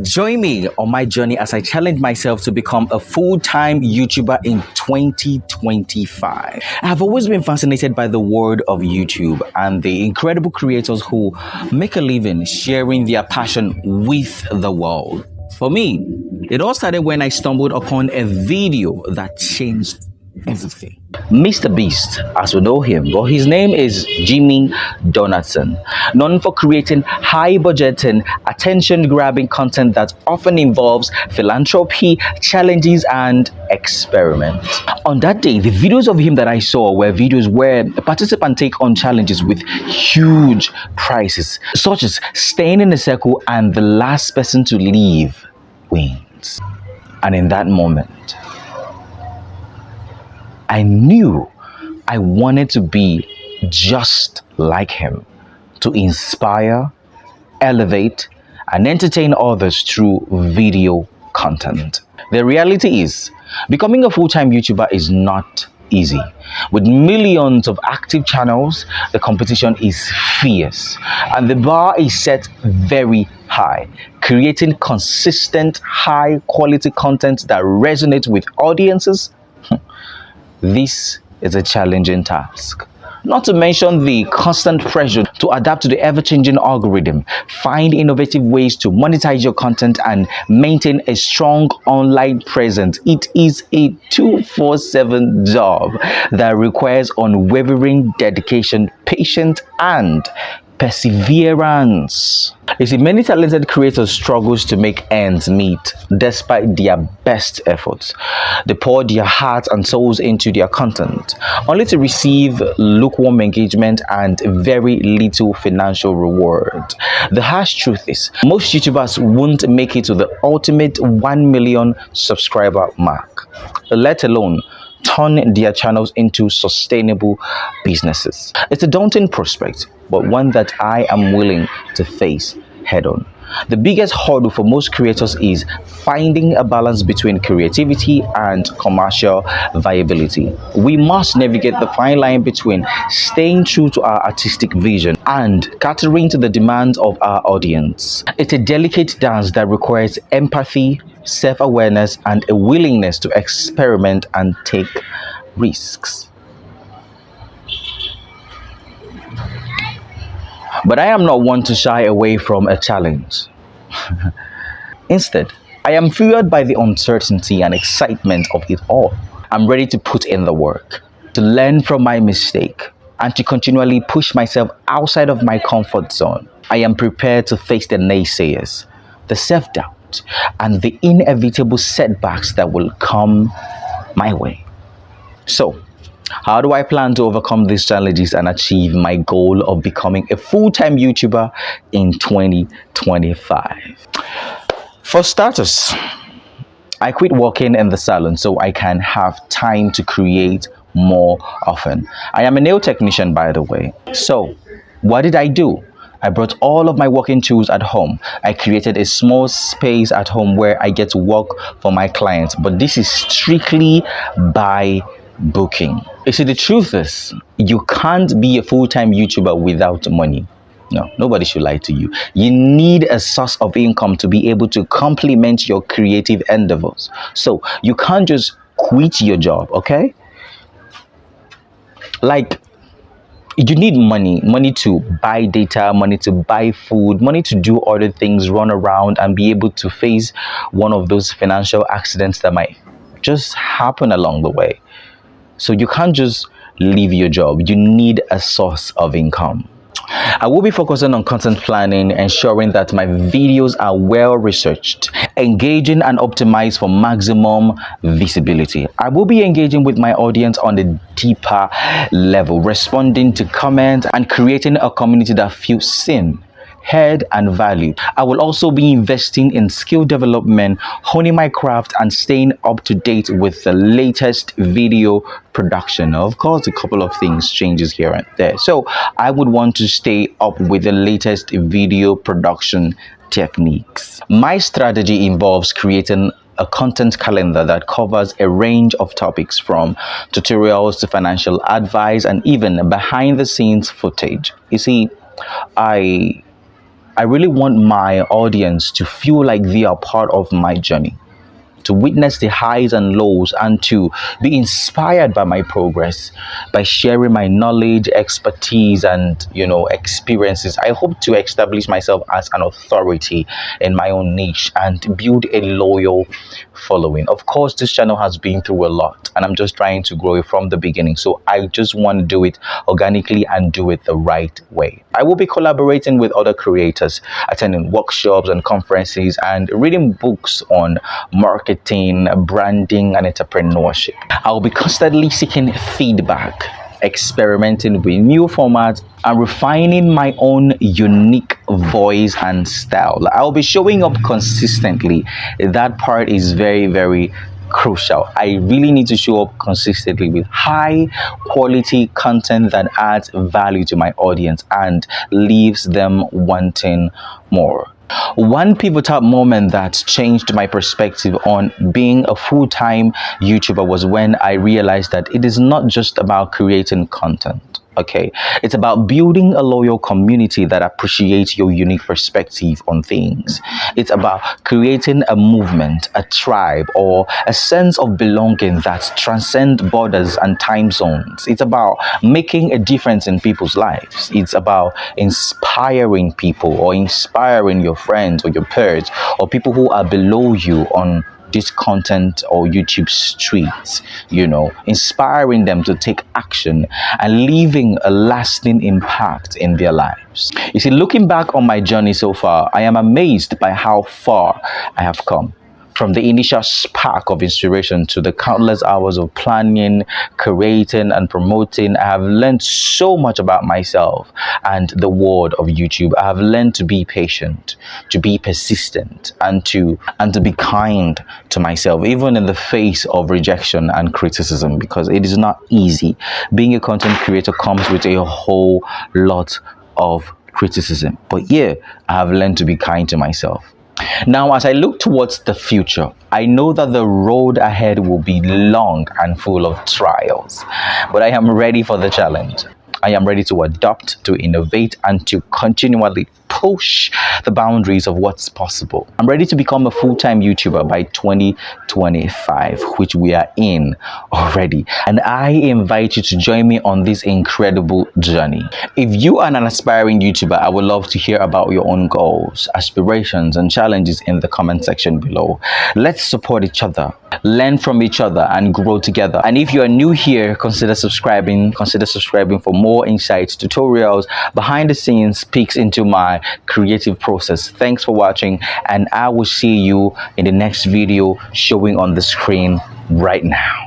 Join me on my journey as I challenge myself to become a full-time YouTuber in 2025. I've always been fascinated by the world of YouTube and the incredible creators who make a living sharing their passion with the world. For me, it all started when I stumbled upon a video that changed everything. Mr. Beast, as we know him, but his name is Jimmy Donaldson, known for creating high-budgeting, attention-grabbing content that often involves philanthropy, challenges, and experiments. On that day, the videos of him that I saw were videos where participants take on challenges with huge prizes, such as staying in a circle and the last person to leave wins. And in that moment, I knew I wanted to be just like him, to inspire, elevate, and entertain others through video content. The reality is, becoming a full-time YouTuber is not easy. With millions of active channels, the competition is fierce, and the bar is set very high. Creating consistent, high-quality content that resonates with audiences, this is a challenging task. Not to mention the constant pressure to adapt to the ever-changing algorithm, find innovative ways to monetize your content, and maintain a strong online presence. It is a 24/7 job that requires unwavering dedication, patience, and perseverance. You see, many talented creators struggle to make ends meet despite their best efforts. They pour their hearts and souls into their content, only to receive lukewarm engagement and very little financial reward. The harsh truth is, most YouTubers won't make it to the ultimate 1 million subscriber mark, let alone turn their channels into sustainable businesses. It's a daunting prospect, but one that I am willing to face head on. The biggest hurdle for most creators is finding a balance between creativity and commercial viability. We must navigate the fine line between staying true to our artistic vision and catering to the demands of our audience. It's a delicate dance that requires empathy, self-awareness, and a willingness to experiment and take risks. But I am not one to shy away from a challenge. Instead, I am fueled by the uncertainty and excitement of it all. I'm ready to put in the work, to learn from my mistake, and to continually push myself outside of my comfort zone. I am prepared to face the naysayers, the self-doubt, and the inevitable setbacks that will come my way. So, how do I plan to overcome these challenges and achieve my goal of becoming a full-time YouTuber in 2025? For starters, I quit working in the salon so I can have time to create more often. I am a nail technician, by the way. So, what did I do? I brought all of my working tools at home. I created a small space at home where I get to work for my clients, but this is strictly by booking. You see, the truth is, you can't be a full-time YouTuber without money. No, nobody should lie to you. You need a source of income to be able to complement your creative endeavors. So you can't just quit your job, okay? Like, you need money to buy data, money to buy food, money to do other things, run around and be able to face one of those financial accidents that might just happen along the way. So you can't just leave your job. You need a source of income. I will be focusing on content planning, ensuring that my videos are well researched, engaging and optimized for maximum visibility. I will be engaging with my audience on a deeper level, responding to comments and creating a community that feels seen, heard, and valued. I will also be investing in skill development, honing my craft, and staying up to date with the latest video production. Of course, a couple of things changes here and there. So I would want to stay up with the latest video production techniques. My strategy involves creating a content calendar that covers a range of topics from tutorials to financial advice and even behind the scenes footage. You see, I I really want my audience to feel like they are part of my journey, to witness the highs and lows, and to be inspired by my progress. By sharing my knowledge, expertise, and experiences, I hope to establish myself as an authority in my own niche and build a loyal following. Of course, this channel has been through a lot, and I'm just trying to grow it from the beginning, so I just want to do it organically and do it the right way. I will be collaborating with other creators, attending workshops and conferences, and reading books on marketing, branding, and entrepreneurship. I'll be constantly seeking feedback, experimenting with new formats, and refining my own unique voice and style. I'll be showing up consistently. That part is very, very crucial. I really need to show up consistently with high quality content that adds value to my audience and leaves them wanting more. One pivotal moment that changed my perspective on being a full-time YouTuber was when I realized that it is not just about creating content. Okay, it's about building a loyal community that appreciates your unique perspective on things. It's about creating a movement, a tribe, or a sense of belonging that transcends borders and time zones. It's about making a difference in people's lives. It's about inspiring people, or inspiring your friends or your peers or people who are below you on this content or YouTube streets, inspiring them to take action and leaving a lasting impact in their lives. You see, looking back on my journey so far, I am amazed by how far I have come. From the initial spark of inspiration to the countless hours of planning, creating, and promoting, I have learned so much about myself and the world of YouTube. I have learned to be patient, to be persistent, and to be kind to myself, even in the face of rejection and criticism, because it is not easy. Being a content creator comes with a whole lot of criticism. But yeah, I have learned to be kind to myself. Now, as I look towards the future, I know that the road ahead will be long and full of trials, but I am ready for the challenge. I am ready to adapt, to innovate, and to continually push the boundaries of what's possible. I'm ready to become a full-time YouTuber by 2025, which we are in already. And I invite you to join me on this incredible journey. If you are an aspiring YouTuber, I would love to hear about your own goals, aspirations, and challenges in the comment section below. Let's support each other, learn from each other, and grow together. And if you are new here, consider subscribing for more insights, tutorials, behind the scenes peeks into my creative process. Thanks for watching, and I will see you in the next video showing on the screen right now.